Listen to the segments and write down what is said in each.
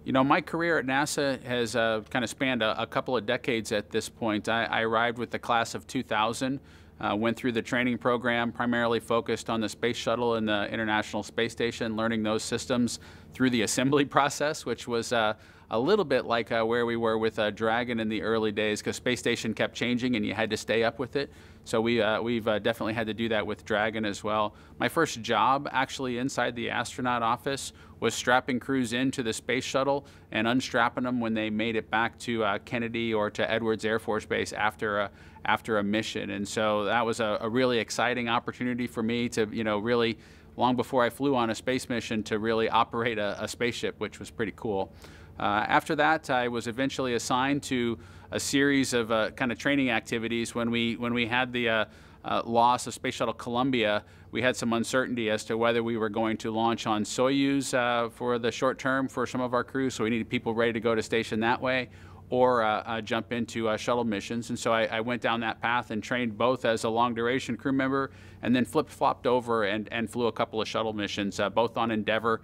You know, my career at NASA has kind of spanned a couple of decades at this point. I arrived with the class of 2000, went through the training program, primarily focused on the space shuttle and the International Space Station, learning those systems through the assembly process, which was a little bit like where we were with Dragon in the early days, because Space Station kept changing and you had to stay up with it. So we've definitely had to do that with Dragon as well. My first job actually inside the astronaut office was strapping crews into the space shuttle and unstrapping them when they made it back to Kennedy or to Edwards Air Force Base after a mission. And so that was a really exciting opportunity for me to, really, long before I flew on a space mission, to really operate a spaceship, which was pretty cool. After that, I was eventually assigned to a series of kind of training activities. When we had the loss of Space Shuttle Columbia, we had some uncertainty as to whether we were going to launch on Soyuz for the short term for some of our crews, so we needed people ready to go to station that way, or jump into shuttle missions. And so I went down that path and trained both as a long-duration crew member, and then flip-flopped over and flew a couple of shuttle missions, both on Endeavour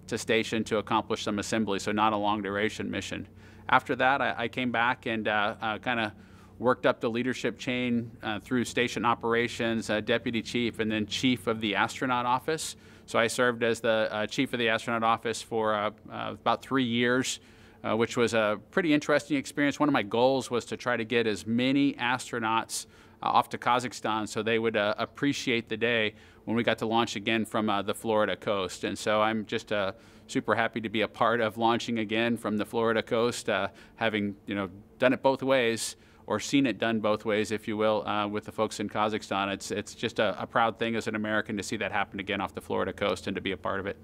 to station to accomplish some assembly, so not a long-duration mission. After that, I came back and kind of worked up the leadership chain through station operations, deputy chief, and then chief of the astronaut office. So I served as the chief of the astronaut office for about 3 years, which was a pretty interesting experience. One of my goals was to try to get as many astronauts off to Kazakhstan so they would appreciate the day when we got to launch again from the Florida coast. And so I'm just super happy to be a part of launching again from the Florida coast, having done it both ways, or seen it done both ways, if you will, with the folks in Kazakhstan. It's just a proud thing as an American to see that happen again off the Florida coast and to be a part of it.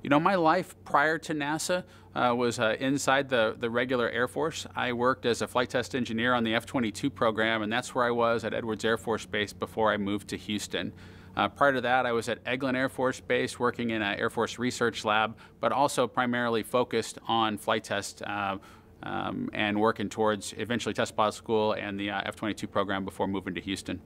You know, my life prior to NASA was inside the regular Air Force. I worked as a flight test engineer on the F-22 program, and that's where I was at Edwards Air Force Base before I moved to Houston. Prior to that, I was at Eglin Air Force Base working in an Air Force research lab, but also primarily focused on flight test and working towards eventually test pilot school and the F-22 program before moving to Houston.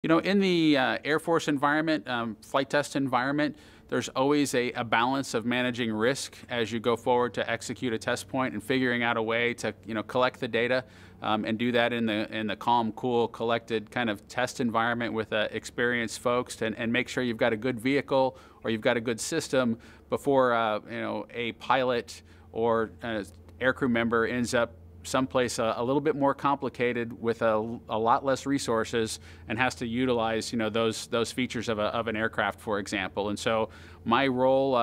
You know, in the Air Force environment, flight test environment, there's always a balance of managing risk as you go forward to execute a test point and figuring out a way to, collect the data and do that in the calm, cool, collected kind of test environment with experienced folks, and make sure you've got a good vehicle or you've got a good system before, a pilot or aircrew member ends up someplace a little bit more complicated with a lot less resources and has to utilize those features of an aircraft, for example. And so my role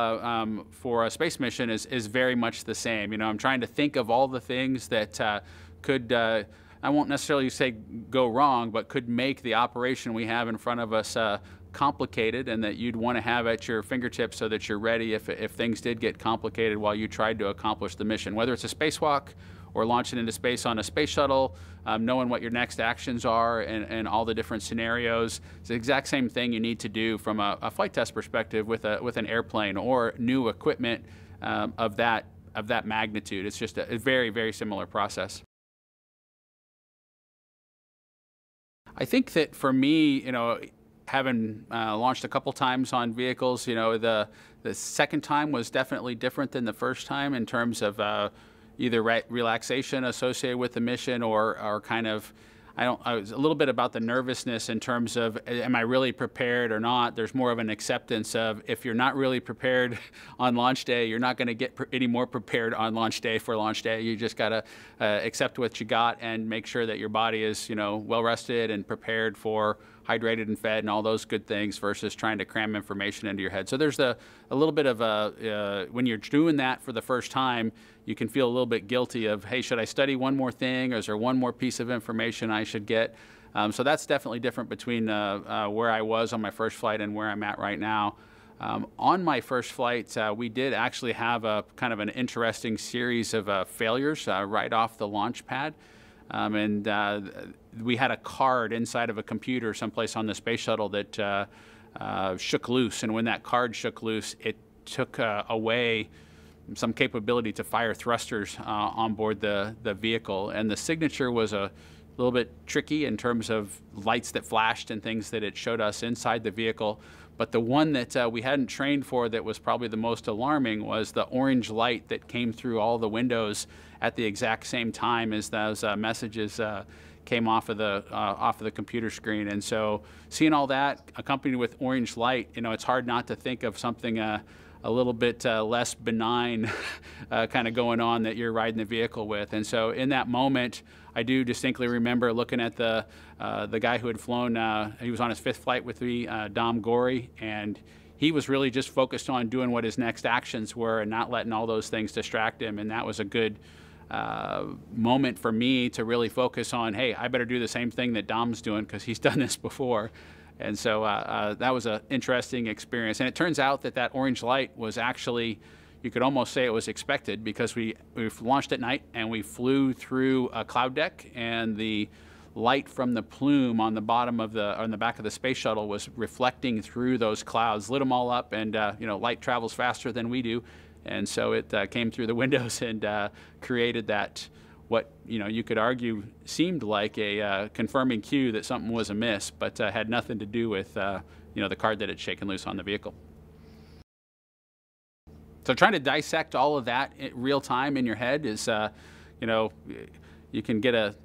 for a space mission is very much the same. I'm trying to think of all the things that could I won't necessarily say go wrong, but could make the operation we have in front of us complicated, and that you'd want to have at your fingertips so that you're ready if things did get complicated while you tried to accomplish the mission, whether it's a spacewalk or launching into space on a space shuttle, knowing what your next actions are and all the different scenarios. It's the exact same thing you need to do from a flight test perspective with an airplane or new equipment of that magnitude. It's just a very, very similar process. I think that for me, having launched a couple times on vehicles, the second time was definitely different than the first time in terms of either relaxation associated with the mission or kind of, I was a little bit about the nervousness in terms of, am I really prepared or not? There's more of an acceptance of, if you're not really prepared on launch day, you're not going to get any more prepared on launch day for launch day. You just got to accept what you got and make sure that your body is, well rested and prepared for hydrated and fed and all those good things versus trying to cram information into your head. So there's a little bit of when you're doing that for the first time, you can feel a little bit guilty of, hey, should I study one more thing, or is there one more piece of information I should get? So that's definitely different between where I was on my first flight and where I'm at right now. On my first flight, we did actually have a kind of an interesting series of failures right off the launch pad. We had a card inside of a computer someplace on the space shuttle that shook loose, and when that card shook loose, it took away some capability to fire thrusters on board the vehicle, and the signature was a little bit tricky in terms of lights that flashed and things that it showed us inside the vehicle. But the one that we hadn't trained for that was probably the most alarming was the orange light that came through all the windows at the exact same time as those messages came off of the computer screen. And so seeing all that accompanied with orange light, it's hard not to think of something a little bit less benign kind of going on that you're riding the vehicle with. And so in that moment, I do distinctly remember looking at the guy who had flown, he was on his 5th flight with me, Dom Gorey, and he was really just focused on doing what his next actions were and not letting all those things distract him. And that was a good moment for me to really focus on, hey, I better do the same thing that Dom's doing because he's done this before. And so that was an interesting experience. And it turns out that that orange light was actually, you could almost say it was expected, because we launched at night and we flew through a cloud deck, and the light from the plume on the bottom of on the back of the space shuttle was reflecting through those clouds, lit them all up, and light travels faster than we do. And so it came through the windows and created that, what you could argue seemed like a confirming cue that something was amiss, but had nothing to do with the card that had shaken loose on the vehicle. So trying to dissect all of that in real time in your head is, you can get a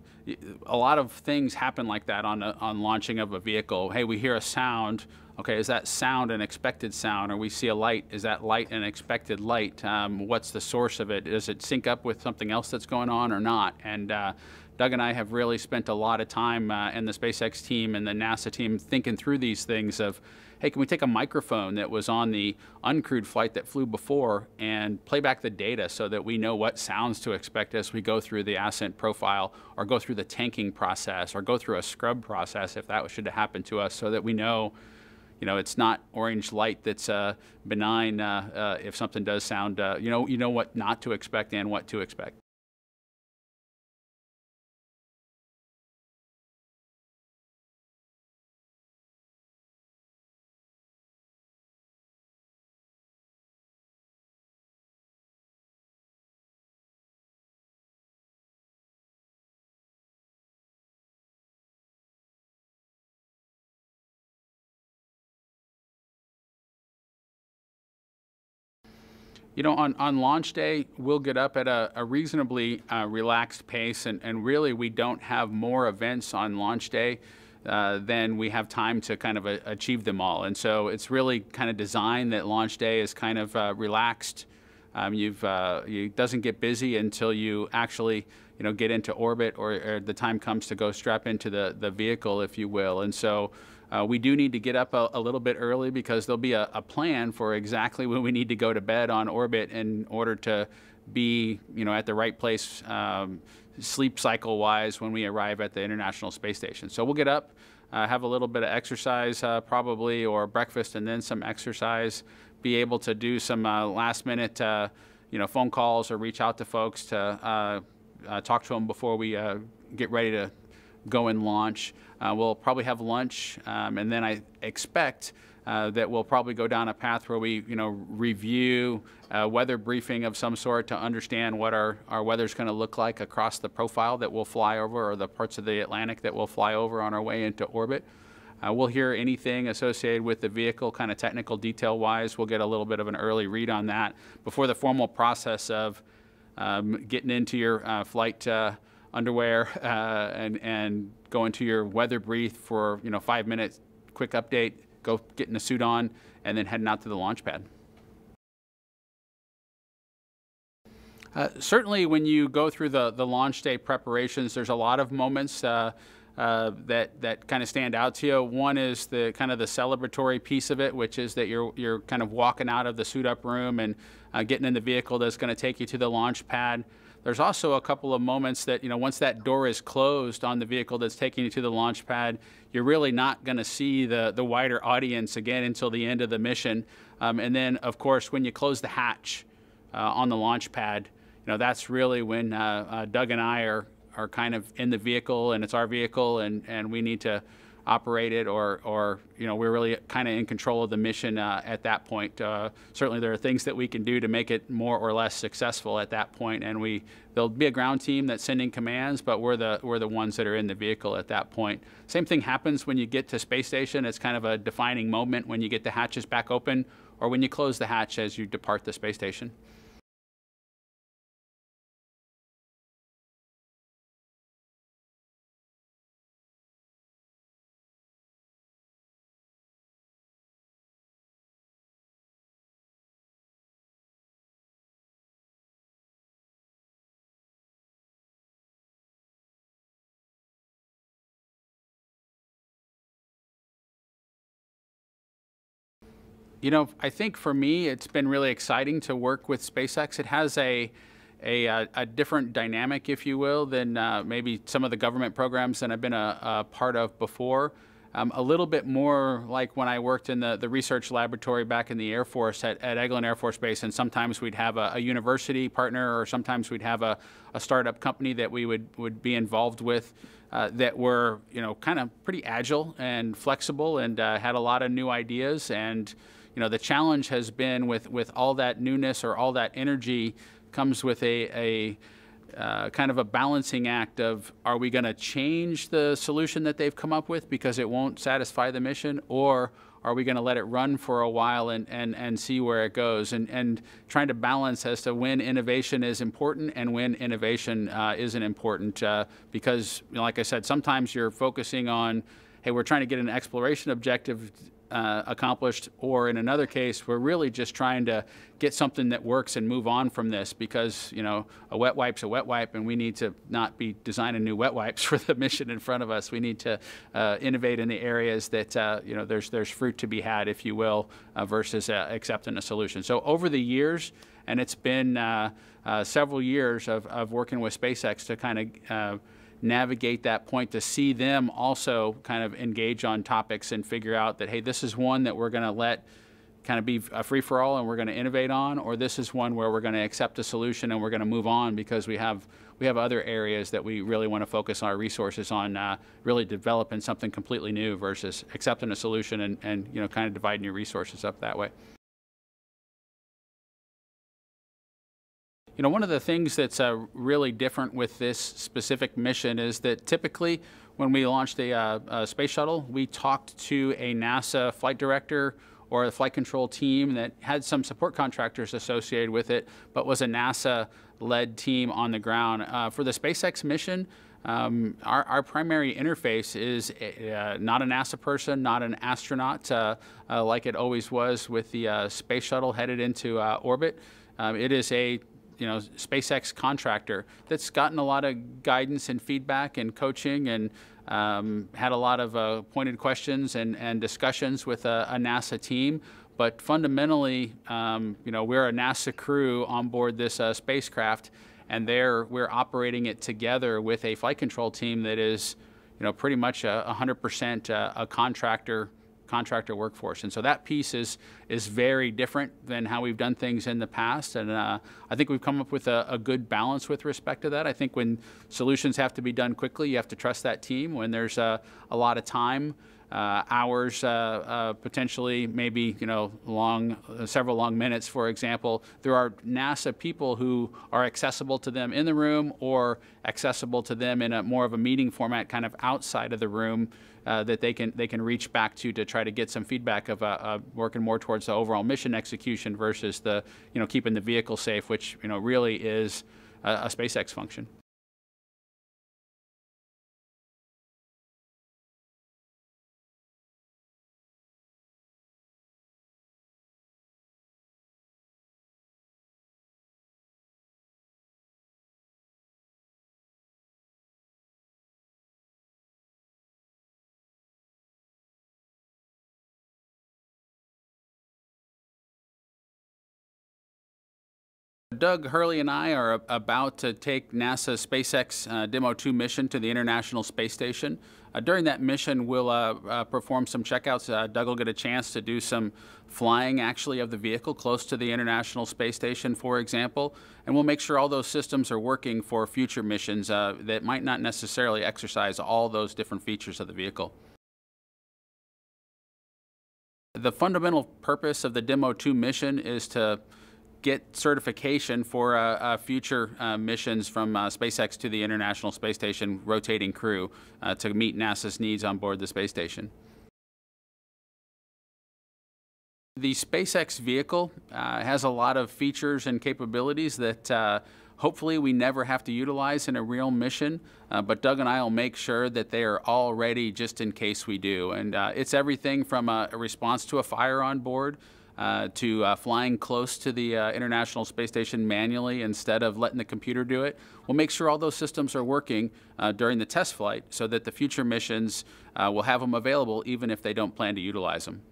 lot of things happen like that on launching of a vehicle. Hey, we hear a sound. Okay, is that sound an expected sound? Or we see a light, is that light an expected light? What's the source of it? Does it sync up with something else that's going on or not? And Doug and I have really spent a lot of time and the SpaceX team and the NASA team thinking through these things of, hey, can we take a microphone that was on the uncrewed flight that flew before and play back the data so that we know what sounds to expect as we go through the ascent profile, or go through the tanking process, or go through a scrub process if that should happen to us, so that we know it's not orange light that's benign. If something does sound, you know what not to expect and what to expect. On launch day, we'll get up at a reasonably relaxed pace, and really we don't have more events on launch day than we have time to kind of achieve them all. And so it's really kind of designed that launch day is kind of relaxed. It doesn't get busy until you actually get into orbit, or the time comes to go strap into the vehicle, if you will. And so we do need to get up a little bit early, because there'll be a plan for exactly when we need to go to bed on orbit in order to be at the right place sleep cycle wise when we arrive at the International Space Station. So we'll get up, have a little bit of exercise probably, or breakfast and then some exercise, be able to do some last minute phone calls or reach out to folks to talk to them before we get ready to go and launch. We'll probably have lunch, and then I expect that we'll probably go down a path where we review a weather briefing of some sort to understand what our weather's going to look like across the profile that we'll fly over, or the parts of the Atlantic that we'll fly over on our way into orbit. We'll hear anything associated with the vehicle, kind of technical detail wise. We'll get a little bit of an early read on that before the formal process of getting into your flight underwear and go into your weather brief for 5 minutes quick update, go getting a suit on, and then heading out to the launch pad. Certainly when you go through the launch day preparations, there's a lot of moments that kind of stand out to you. One is the kind of the celebratory piece of it, which is that you're kind of walking out of the suit up room and getting in the vehicle that's going to take you to the launch pad. There's also a couple of moments that, once that door is closed on the vehicle that's taking you to the launch pad, you're really not going to see the wider audience again until the end of the mission. And then, of course, when you close the hatch on the launch pad, that's really when Doug and I are kind of in the vehicle, and it's our vehicle, and we need to operate it, or we're really kind of in control of the mission at that point. Certainly there are things that we can do to make it more or less successful at that point, and there'll be a ground team that's sending commands, but we're the ones that are in the vehicle at that point. Same thing happens when you get to space station. It's kind of a defining moment when you get the hatches back open, or when you close the hatch as you depart the space station. I think for me, it's been really exciting to work with SpaceX. It has a different dynamic, if you will, than maybe some of the government programs that I've been a part of before. A little bit more like when I worked in the research laboratory back in the Air Force at Eglin Air Force Base, and sometimes we'd have a university partner, or sometimes we'd have a startup company that we would be involved with that were kind of pretty agile and flexible, and had a lot of new ideas. And the challenge has been with all that newness or all that energy comes with a kind of a balancing act of, are we going to change the solution that they've come up with because it won't satisfy the mission, or are we going to let it run for a while and see where it goes, and trying to balance as to when innovation is important and when innovation isn't important, because like I said, sometimes you're focusing on, hey, we're trying to get an exploration objective accomplished, or in another case, we're really just trying to get something that works and move on from this, because a wet wipe's a wet wipe, and we need to not be designing new wet wipes for the mission in front of us. We need to innovate in the areas that there's fruit to be had, if you will, versus accepting a solution. So over the years, and it's been several years of working with SpaceX to kind of navigate that point, to see them also kind of engage on topics and figure out that, hey, this is one that we're going to let kind of be a free-for-all and we're going to innovate on, or this is one where we're going to accept a solution and we're going to move on because we have other areas that we really want to focus our resources on, really developing something completely new versus accepting a solution and kind of dividing your resources up that way. One of the things that's really different with this specific mission is that typically when we launched a space shuttle, we talked to a NASA flight director or a flight control team that had some support contractors associated with it, but was a NASA-led team on the ground. For the SpaceX mission, our primary interface is not a NASA person, not an astronaut, like it always was with the space shuttle headed into orbit. It is a SpaceX contractor that's gotten a lot of guidance and feedback and coaching, and had a lot of pointed questions and discussions with a NASA team. But fundamentally, we're a NASA crew on board this spacecraft, and we're operating it together with a flight control team that is, pretty much 100% a contractor workforce. And so that piece is very different than how we've done things in the past, and I think we've come up with a good balance with respect to that. I think when solutions have to be done quickly, you have to trust that team. When there's a lot of time, hours, potentially maybe several long minutes, for example, there are NASA people who are accessible to them in the room, or accessible to them in a more of a meeting format, kind of outside of the room, that they can reach back to try to get some feedback of working more towards the overall mission execution versus the keeping the vehicle safe, which really is a SpaceX function. Doug, Hurley, and I are about to take NASA's SpaceX Demo-2 mission to the International Space Station. During that mission, we'll perform some checkouts. Doug will get a chance to do some flying, actually, of the vehicle close to the International Space Station, for example, and we'll make sure all those systems are working for future missions that might not necessarily exercise all those different features of the vehicle. The fundamental purpose of the Demo-2 mission is to get certification for future missions from SpaceX to the International Space Station rotating crew to meet NASA's needs on board the space station. The SpaceX vehicle has a lot of features and capabilities that hopefully we never have to utilize in a real mission, but Doug and I will make sure that they are all ready just in case we do. And it's everything from a response to a fire on board to flying close to the International Space Station manually instead of letting the computer do it. We'll make sure all those systems are working during the test flight so that the future missions will have them available even if they don't plan to utilize them.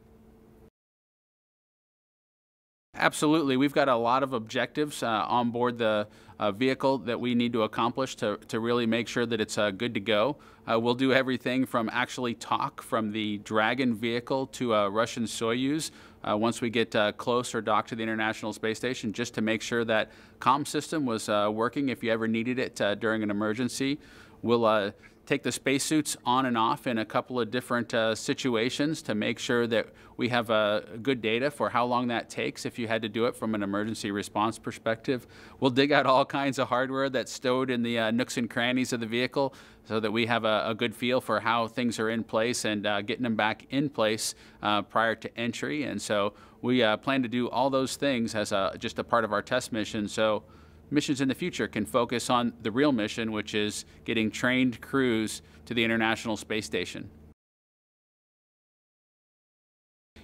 Absolutely. We've got a lot of objectives on board the vehicle that we need to accomplish to really make sure that it's good to go. We'll do everything from actually talk from the Dragon vehicle to a Russian Soyuz once we get close or dock to the International Space Station, just to make sure that comm system was working if you ever needed it during an emergency. We'll take the spacesuits on and off in a couple of different situations to make sure that we have good data for how long that takes if you had to do it from an emergency response perspective. We'll dig out all kinds of hardware that's stowed in the nooks and crannies of the vehicle so that we have a good feel for how things are in place and getting them back in place prior to entry. And so we plan to do all those things as just a part of our test mission. So missions in the future can focus on the real mission, which is getting trained crews to the International Space Station.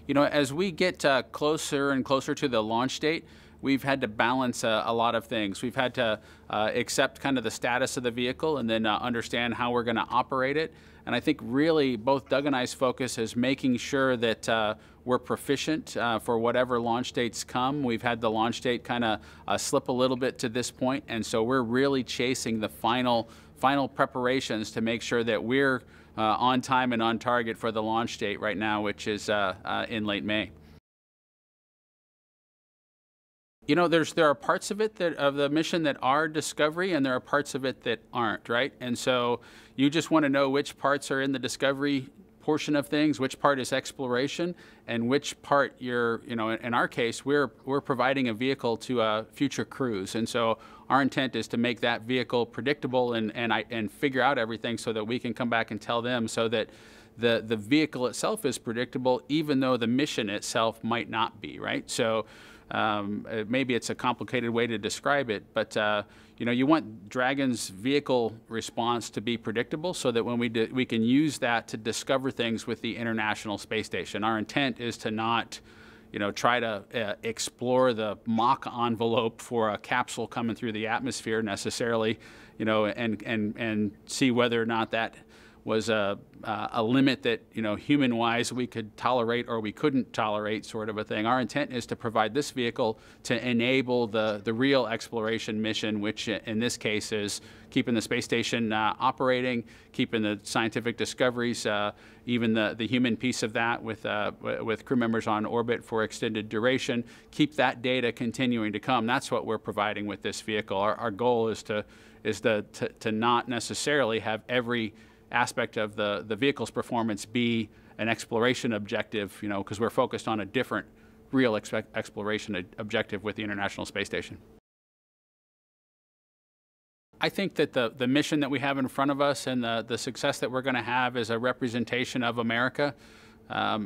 You know, as we get closer and closer to the launch date, we've had to balance a lot of things. We've had to accept kind of the status of the vehicle and then understand how we're going to operate it. And I think really both Doug and I's focus is making sure that we're proficient for whatever launch dates come. We've had the launch date kind of slip a little bit to this point, and so we're really chasing the final preparations to make sure that we're on time and on target for the launch date right now, which is in late May. You know, there are parts of it of the mission that are discovery, and there are parts of it that aren't, right? And so you just want to know which parts are in the discovery portion of things, which part is exploration, and which part you're, you know, in our case, we're providing a vehicle to future crews. And so our intent is to make that vehicle predictable and figure out everything so that we can come back and tell them, so that the vehicle itself is predictable, even though the mission itself might not be, right? So maybe it's a complicated way to describe it, but you know, you want Dragon's vehicle response to be predictable so that when we can use that to discover things with the International Space Station. Our intent is to not, you know, try to explore the Mach envelope for a capsule coming through the atmosphere necessarily, you know, and see whether or not that was a limit that, you know, human-wise we could tolerate or we couldn't tolerate, sort of a thing. Our intent is to provide this vehicle to enable the real exploration mission, which in this case is keeping the space station operating, keeping the scientific discoveries, even the human piece of that with crew members on orbit for extended duration, keep that data continuing to come. That's what we're providing with this vehicle. Our goal is to not necessarily have every aspect of the vehicle's performance be an exploration objective, you know, because we're focused on a different real exploration objective with the International Space Station. I think that the mission that we have in front of us and the success that we're going to have is a representation of America.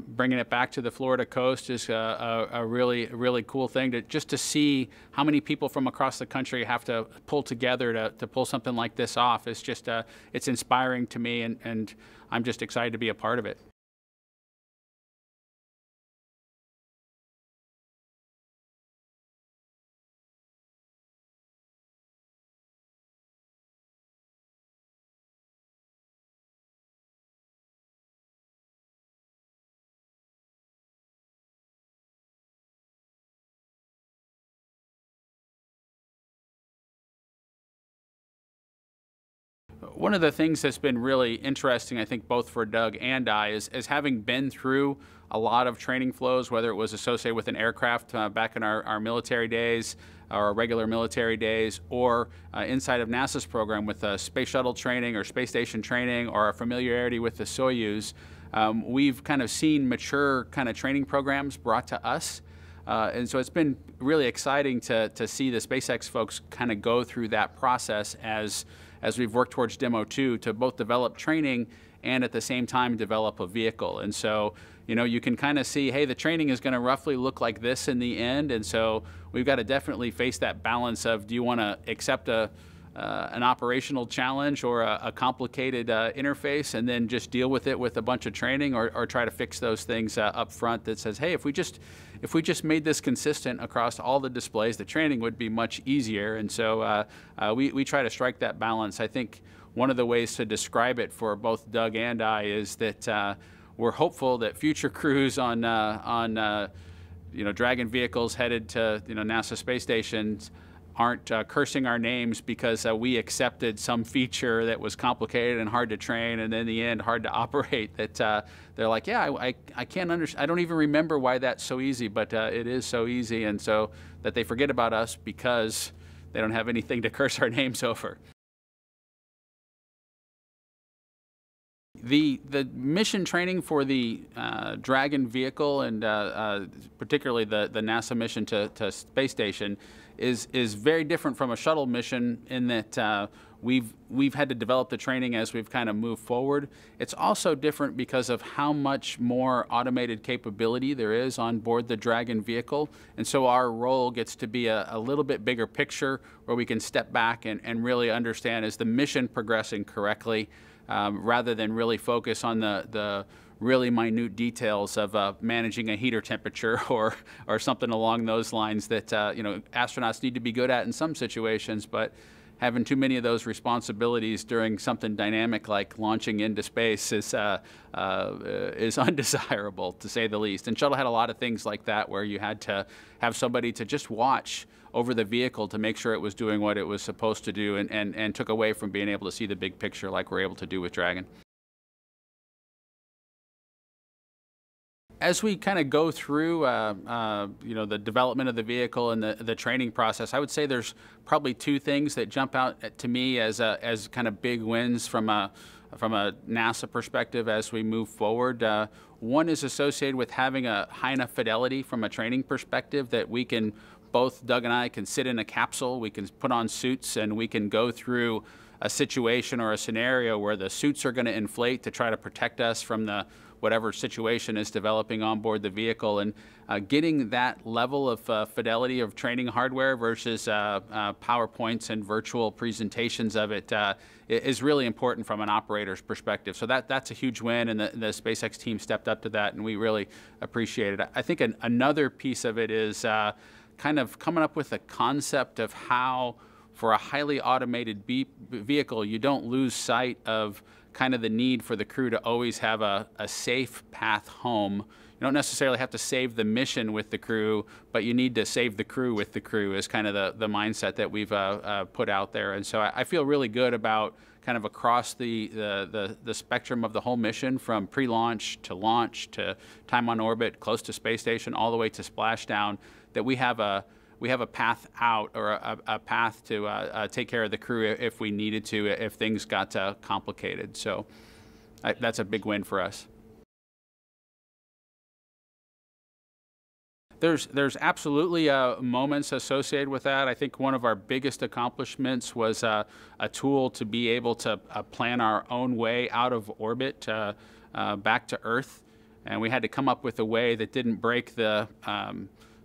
Bringing it back to the Florida coast is a really cool thing just to see how many people from across the country have to pull together to pull something like this off. It's just it's inspiring to me, and I'm just excited to be a part of it. One of the things that's been really interesting, I think, both for Doug and I, is having been through a lot of training flows, whether it was associated with an aircraft back in our military days, our regular military days, or inside of NASA's program with space shuttle training or space station training, or our familiarity with the Soyuz. we've kind of seen mature kind of training programs brought to us. And so it's been really exciting to see the SpaceX folks kind of go through that process as we've worked towards Demo-2 to both develop training and at the same time develop a vehicle. And so, you know, you can kind of see, hey, the training is going to roughly look like this in the end. And so we've got to definitely face that balance of, do you want to accept an operational challenge or a complicated interface and then just deal with it with a bunch of training, or try to fix those things up front that says, hey, if we just made this consistent across all the displays, the training would be much easier. And so we try to strike that balance. I think one of the ways to describe it for both Doug and I is that we're hopeful that future crews on Dragon vehicles headed to NASA space stations aren't cursing our names because we accepted some feature that was complicated and hard to train, and in the end hard to operate. That they're like, yeah, I can't understand. I don't even remember why that's so easy, but it is so easy, and so that they forget about us because they don't have anything to curse our names over. The mission training for the Dragon vehicle, and particularly the NASA mission to space station, is very different from a shuttle mission in that we've had to develop the training as we've kind of moved forward. It's also different because of how much more automated capability there is on board the Dragon vehicle, and so our role gets to be a little bit bigger picture where we can step back and really understand, is the mission progressing correctly, rather than really focus on the really minute details of managing a heater temperature or something along those lines that astronauts need to be good at in some situations, but having too many of those responsibilities during something dynamic like launching into space is undesirable, to say the least. And shuttle had a lot of things like that, where you had to have somebody to just watch over the vehicle to make sure it was doing what it was supposed to do, and took away from being able to see the big picture like we're able to do with Dragon. As we kind of go through the development of the vehicle and the training process, I would say there's probably two things that jump out to me as kind of big wins from a NASA perspective as we move forward. One is associated with having a high enough fidelity from a training perspective that we can, both Doug and I can sit in a capsule, we can put on suits, and we can go through a situation or a scenario where the suits are going to inflate to try to protect us from whatever situation is developing on board the vehicle. And getting that level of fidelity of training hardware versus PowerPoints and virtual presentations of it is really important from an operator's perspective. So that's a huge win, and the SpaceX team stepped up to that, and we really appreciate it. I think another piece of it is kind of coming up with a concept of how, for a highly automated vehicle, you don't lose sight of kind of the need for the crew to always have a safe path home. You don't necessarily have to save the mission with the crew, but you need to save the crew with the crew, is kind of the mindset that we've put out there. And so I feel really good about kind of across the spectrum of the whole mission, from pre-launch to time on orbit, close to space station, all the way to splashdown, that we have a path out, or a path to take care of the crew if we needed to, if things got complicated. So that's a big win for us. There's absolutely moments associated with that. I think one of our biggest accomplishments was a tool to be able to plan our own way out of orbit back to Earth. And we had to come up with a way that didn't break the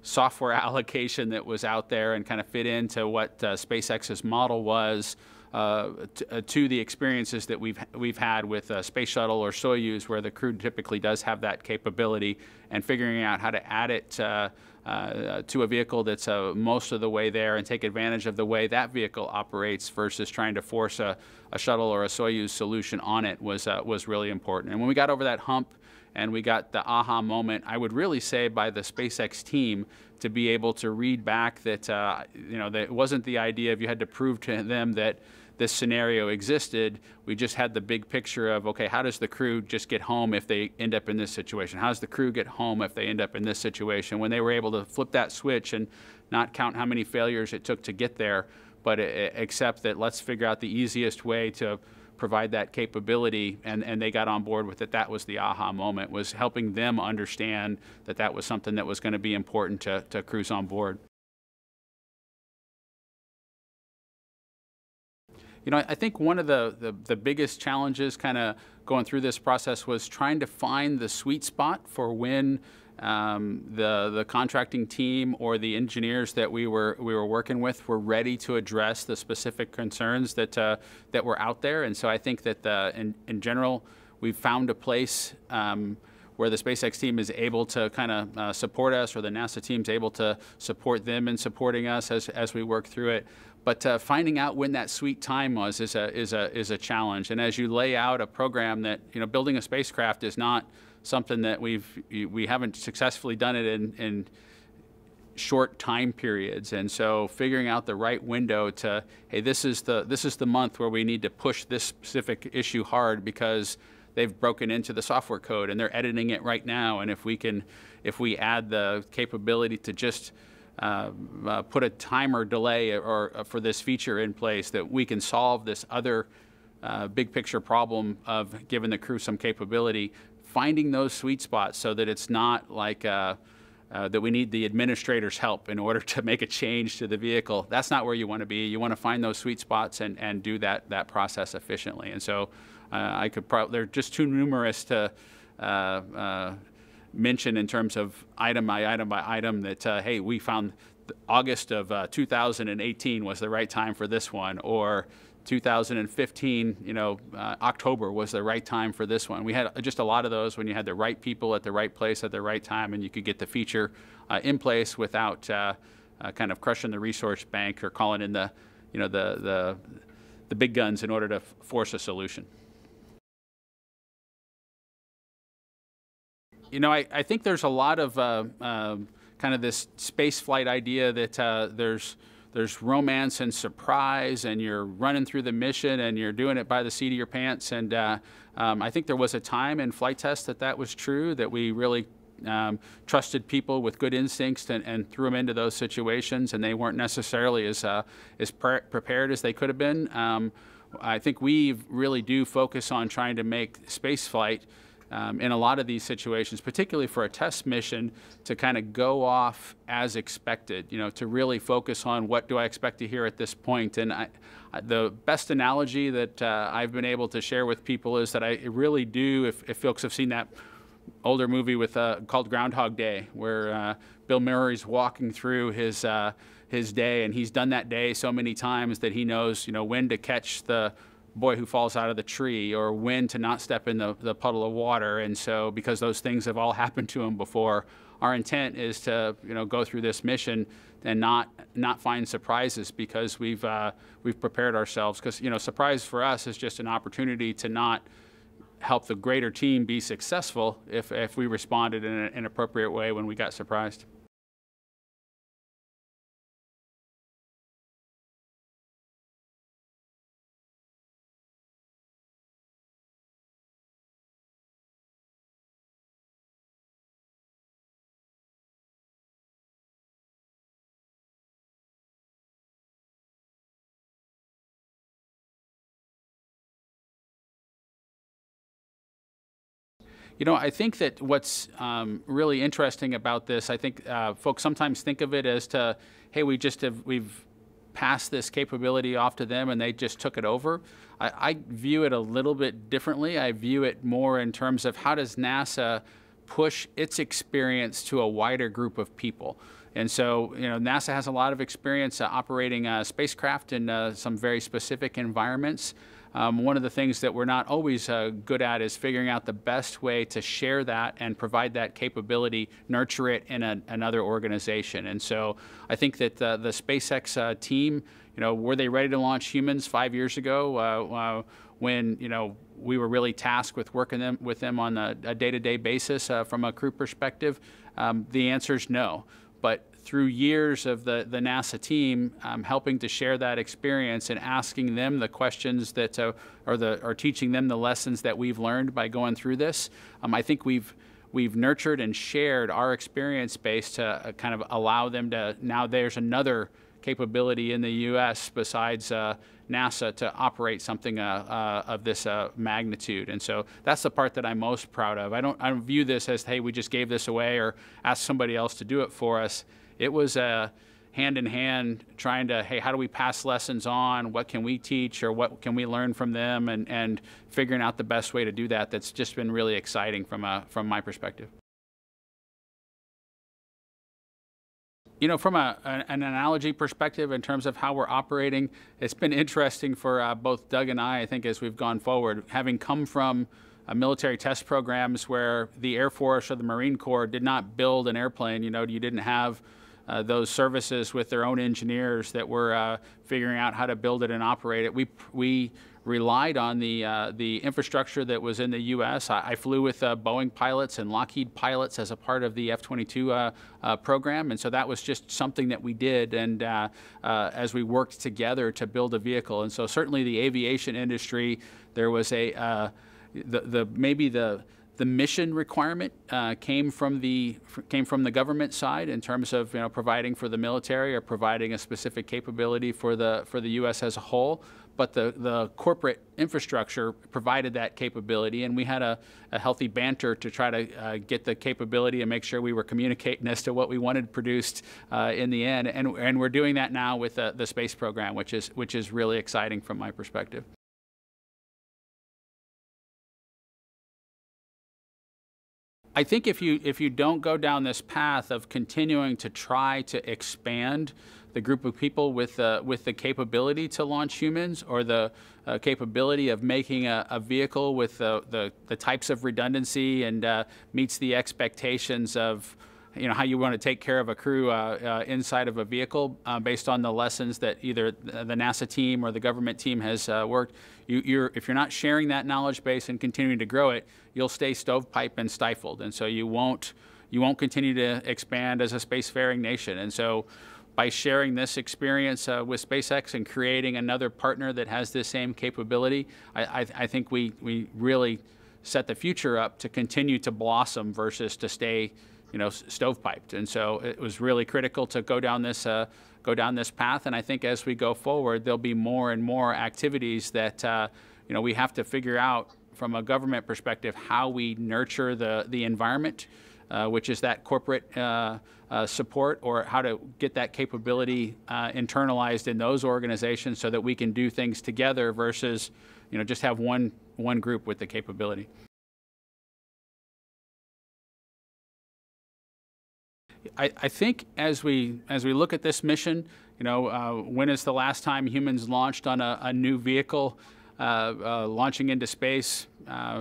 software allocation that was out there, and kind of fit into what SpaceX's model was to the experiences that we've had with Space Shuttle or Soyuz, where the crew typically does have that capability, and figuring out how to add it to a vehicle that's most of the way there, and take advantage of the way that vehicle operates versus trying to force a shuttle or a Soyuz solution on it was really important. And when we got over that hump and we got the aha moment, I would really say, by the SpaceX team, to be able to read back that that it wasn't the idea of you had to prove to them that this scenario existed. We just had the big picture of, okay, how does the crew just get home if they end up in this situation? How does the crew get home if they end up in this situation? When they were able to flip that switch and not count how many failures it took to get there, but accept that let's figure out the easiest way to provide that capability, and they got on board with it. That was the aha moment, was helping them understand that that was something that was going to be important to crews on board. You know, I think one of the biggest challenges kind of going through this process was trying to find the sweet spot for when the contracting team or the engineers that we were working with were ready to address the specific concerns that that were out there. And so I think that in general, we've found a place where the SpaceX team is able to kind of support us, or the NASA team's able to support them in supporting us as we work through it. But finding out when that sweet time was is a challenge. And as you lay out a program that, you know, building a spacecraft is not something that we haven't successfully done it in short time periods. And so figuring out the right window to, hey, this is the month where we need to push this specific issue hard because they've broken into the software code and they're editing it right now. And if we add the capability to just put a timer delay or for this feature in place, that we can solve this other big picture problem of giving the crew some capability, finding those sweet spots so that it's not like that we need the administrator's help in order to make a change to the vehicle. That's not where you want to be. You want to find those sweet spots and do that process efficiently. And so they're just too numerous to mention in terms of item by item that, hey, we found August of 2018 was the right time for this one, or 2015, you know, October was the right time for this one. We had just a lot of those when you had the right people at the right place at the right time, and you could get the feature in place without kind of crushing the resource bank or calling in the, you know, the big guns in order to force a solution. You know, I think there's a lot of kind of this space flight idea that there's romance and surprise, and you're running through the mission and you're doing it by the seat of your pants. And I think there was a time in flight test that was true, that we really trusted people with good instincts and threw them into those situations, and they weren't necessarily as prepared as they could have been. I think we really do focus on trying to make space flight in a lot of these situations, particularly for a test mission, to kind of go off as expected, you know, to really focus on what do I expect to hear at this point. And the best analogy that I've been able to share with people is that I really do, if folks have seen that older movie called Groundhog Day, where Bill Murray's walking through his day, and he's done that day so many times that he knows, you know, when to catch the boy who falls out of the tree, or when to not step in the puddle of water. And so, because those things have all happened to him before, our intent is to, you know, go through this mission and not find surprises, because we've prepared ourselves. Because, you know, surprise for us is just an opportunity to not help the greater team be successful if we responded in an appropriate way when we got surprised. You know, I think that what's really interesting about this, I think folks sometimes think of it as to, hey, we've passed this capability off to them and they just took it over. I view it a little bit differently. I view it more in terms of how does NASA push its experience to a wider group of people. And so, you know, NASA has a lot of experience operating spacecraft in some very specific environments. One of the things that we're not always good at is figuring out the best way to share that and provide that capability, nurture it in another organization. And so I think that the SpaceX team, you know, were they ready to launch humans 5 years ago when, you know, we were really tasked with working with them on a day-to-day basis from a crew perspective? The answer is no. But through years of the NASA team helping to share that experience and asking them the questions that or teaching them the lessons that we've learned by going through this, I think we've nurtured and shared our experience base to kind of allow them to, now there's another capability in the U.S. besides NASA to operate something of this magnitude. And so that's the part that I'm most proud of. I don't view this as, hey, we just gave this away or asked somebody else to do it for us. It was hand in hand trying to, hey, how do we pass lessons on? What can we teach, or what can we learn from them? And figuring out the best way to do that. That's just been really exciting from my perspective. You know, from an analogy perspective in terms of how we're operating, it's been interesting for both Doug and I think, as we've gone forward, having come from military test programs where the Air Force or the Marine Corps did not build an airplane. You know, you didn't have those services with their own engineers that were figuring out how to build it and operate it. We relied on the infrastructure that was in the U.S. I flew with Boeing pilots and Lockheed pilots as a part of the F-22 program, and so that was just something that we did, and as we worked together to build a vehicle. And so certainly the aviation industry, there was maybe the mission requirement came from the government side in terms of, you know, providing for the military or providing a specific capability for the U.S. as a whole. But the corporate infrastructure provided that capability, and we had a healthy banter to try to get the capability and make sure we were communicating as to what we wanted produced in the end. And we're doing that now with the space program, which is really exciting from my perspective. I think if you don't go down this path of continuing to try to expand the group of people with the capability to launch humans, or the capability of making a vehicle with the types of redundancy and meets the expectations of, you know, how you want to take care of a crew inside of a vehicle based on the lessons that either the NASA team or the government team has worked. If you're not sharing that knowledge base and continuing to grow it, you'll stay stovepipe and stifled, and so you won't continue to expand as a spacefaring nation. And so by sharing this experience with SpaceX and creating another partner that has this same capability, I think we really set the future up to continue to blossom versus to stay, you know, stovepiped. And so it was really critical to go down this path. And I think as we go forward, there'll be more and more activities that you know, we have to figure out from a government perspective how we nurture the environment, which is that corporate support, or how to get that capability internalized in those organizations so that we can do things together versus, you know, just have one group with the capability. I think as we look at this mission, you know, when is the last time humans launched on a new vehicle, launching into space?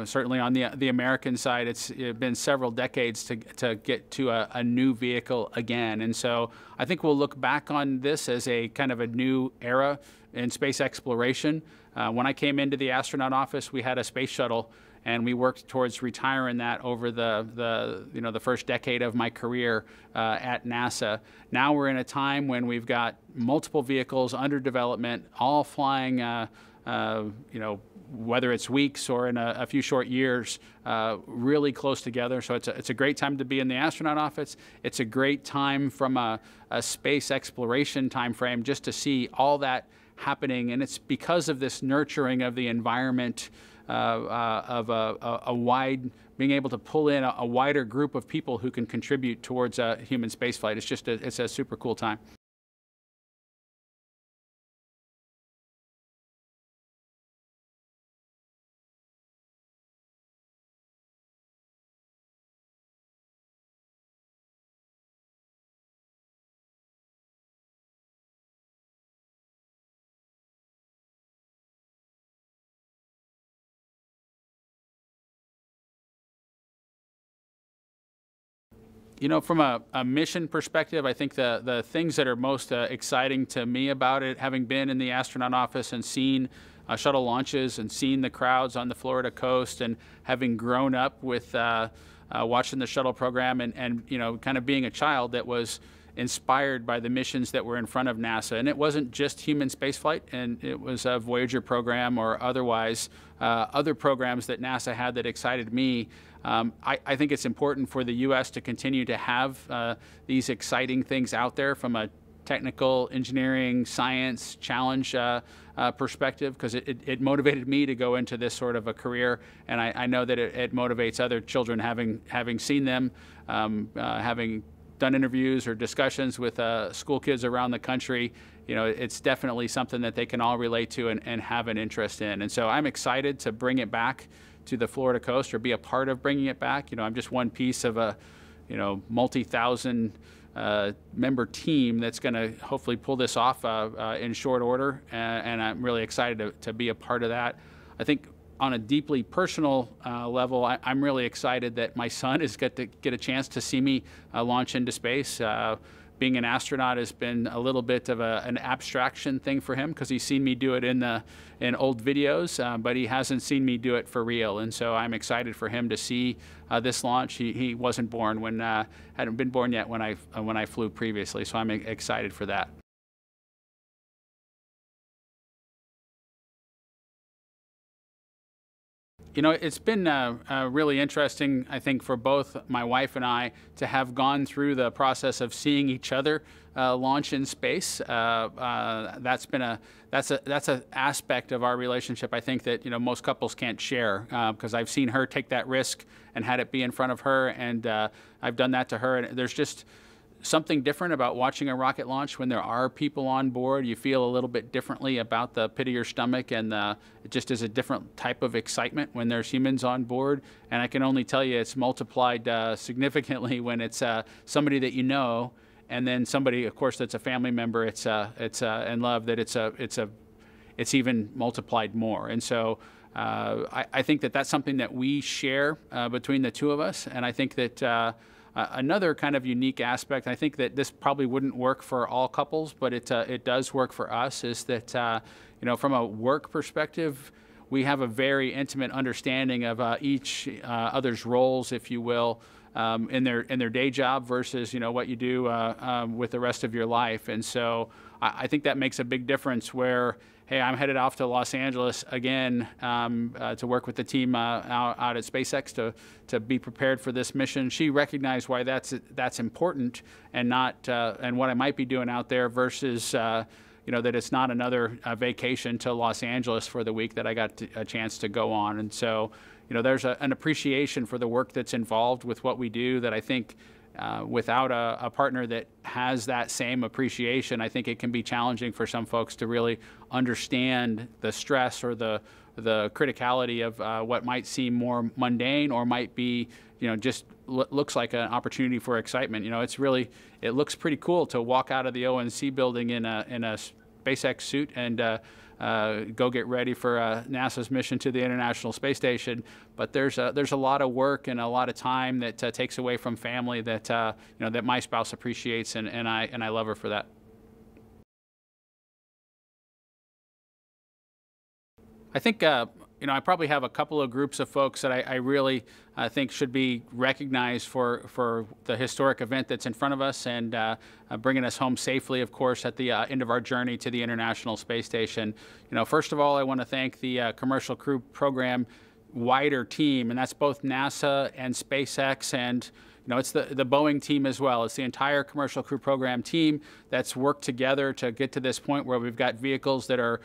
Certainly on the American side, it's been several decades to get to a new vehicle again. And so I think we'll look back on this as a kind of a new era in space exploration. When I came into the astronaut office, we had a space shuttle, and we worked towards retiring that over the first decade of my career at NASA. Now we're in a time when we've got multiple vehicles under development, all flying, you know, whether it's weeks or in a few short years, really close together. So it's a great time to be in the astronaut office. It's a great time from a space exploration time frame just to see all that happening, and it's because of this nurturing of the environment, of a wide, being able to pull in a wider group of people who can contribute towards human spaceflight. It's a super cool time. You know, from a mission perspective, I think the things that are most exciting to me about it, having been in the astronaut office and seen shuttle launches and seen the crowds on the Florida coast, and having grown up with watching the shuttle program, and you know, kind of being a child that was inspired by the missions that were in front of NASA. And it wasn't just human spaceflight, and it was a Voyager program or otherwise other programs that NASA had that excited me. I think it's important for the U.S. to continue to have these exciting things out there from a technical, engineering, science challenge perspective, because it motivated me to go into this sort of a career, and I know that it motivates other children having seen them, having done interviews or discussions with school kids around the country. It's definitely something that they can all relate to and have an interest in. And so I'm excited to bring it back to the Florida coast, or be a part of bringing it back. I'm just one piece of a, multi-thousand member team that's going to hopefully pull this off in short order, and I'm really excited to be a part of that. I think on a deeply personal level, I'm really excited that my son is going to get a chance to see me launch into space. Being an astronaut has been a little bit of an abstraction thing for him, because he's seen me do it in old videos, but he hasn't seen me do it for real. And so I'm excited for him to see this launch. He wasn't born hadn't been born yet when I flew previously, so I'm excited for that. It's been really interesting, I think, for both my wife and I to have gone through the process of seeing each other launch in space. That's an aspect of our relationship, I think, that most couples can't share, because I've seen her take that risk and had it be in front of her, and I've done that to her. And there's just something different about watching a rocket launch when there are people on board. You feel a little bit differently about the pit of your stomach, and it just is a different type of excitement when there's humans on board. And I can only tell you it's multiplied significantly when it's somebody that you know, and then somebody, of course, that's a family member. It's in love, that it's even multiplied more. And so I think that that's something that we share between the two of us, and I think that another kind of unique aspect, I think that this probably wouldn't work for all couples, but it does work for us, is that from a work perspective, we have a very intimate understanding of each other's roles, if you will, in their day job versus what you do with the rest of your life. And so I think that makes a big difference, where, hey, I'm headed off to Los Angeles again to work with the team out at SpaceX to be prepared for this mission. She recognized why that's important, and not and what I might be doing out there versus that it's not another vacation to Los Angeles for the week that I got a chance to go on. And so there's an appreciation for the work that's involved with what we do that I think, without a partner that has that same appreciation, I think it can be challenging for some folks to really understand the stress or the criticality of what might seem more mundane, or might be, just looks like an opportunity for excitement. It looks pretty cool to walk out of the ONC building in a SpaceX suit and go get ready for NASA's mission to the International Space Station. But there's a lot of work and a lot of time that takes away from family that that my spouse appreciates, and I love her for that. I think I probably have a couple of groups of folks that I really think should be recognized for the historic event that's in front of us, and bringing us home safely, of course, at the end of our journey to the International Space Station. First of all, I want to thank the Commercial Crew Program wider team, and that's both NASA and SpaceX, and it's the Boeing team as well. It's the entire Commercial Crew Program team that's worked together to get to this point where we've got vehicles that are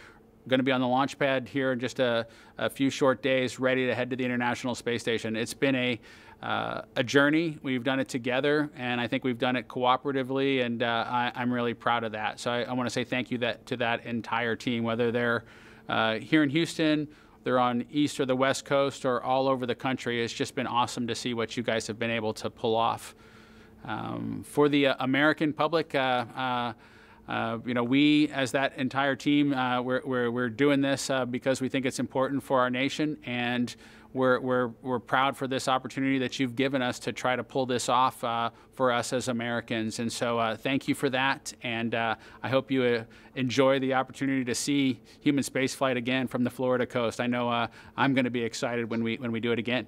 going to be on the launch pad here in just a few short days, ready to head to the International Space Station. It's been a journey. We've done it together, and I think we've done it cooperatively, and I'm really proud of that. So I want to say thank you to that entire team, whether they're here in Houston, they're on East or the West Coast, or all over the country. It's just been awesome to see what you guys have been able to pull off. For the American public, we, as that entire team, we're doing this because we think it's important for our nation, and we're proud for this opportunity that you've given us to try to pull this off for us as Americans. And so thank you for that, and I hope you enjoy the opportunity to see human spaceflight again from the Florida coast. I know I'm going to be excited when we do it again.